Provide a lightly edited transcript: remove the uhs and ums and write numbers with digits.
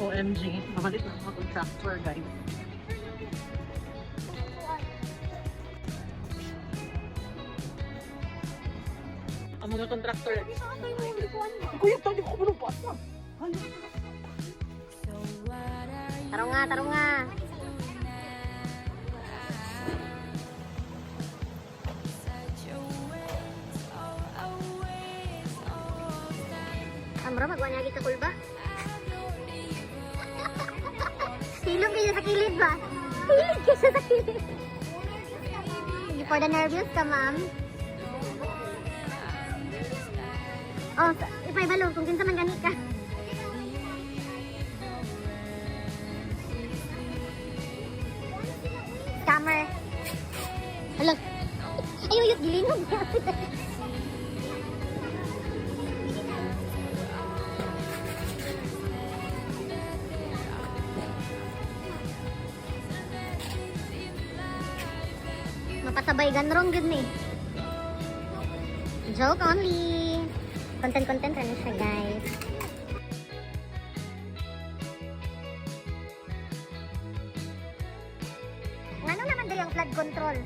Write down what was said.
OMG, mamalit na mga contractor, guys. Ang mga contractor. Kuya, tadi ko ba bata? Tarong nga, tarong nga. Amro, magawa niya kita kulba. Hilong kayo sa kilid ba? Hilid kayo sa kilid. For the nervous ka, ma'am. Oh, ipay balo, kung kinsa man gani ka. Scammer. Hala. Ayuyot, gilinog. Mapasabay ganrong gud ni. Joke only. Content rin siya, guys. Ano naman daw yung flood control?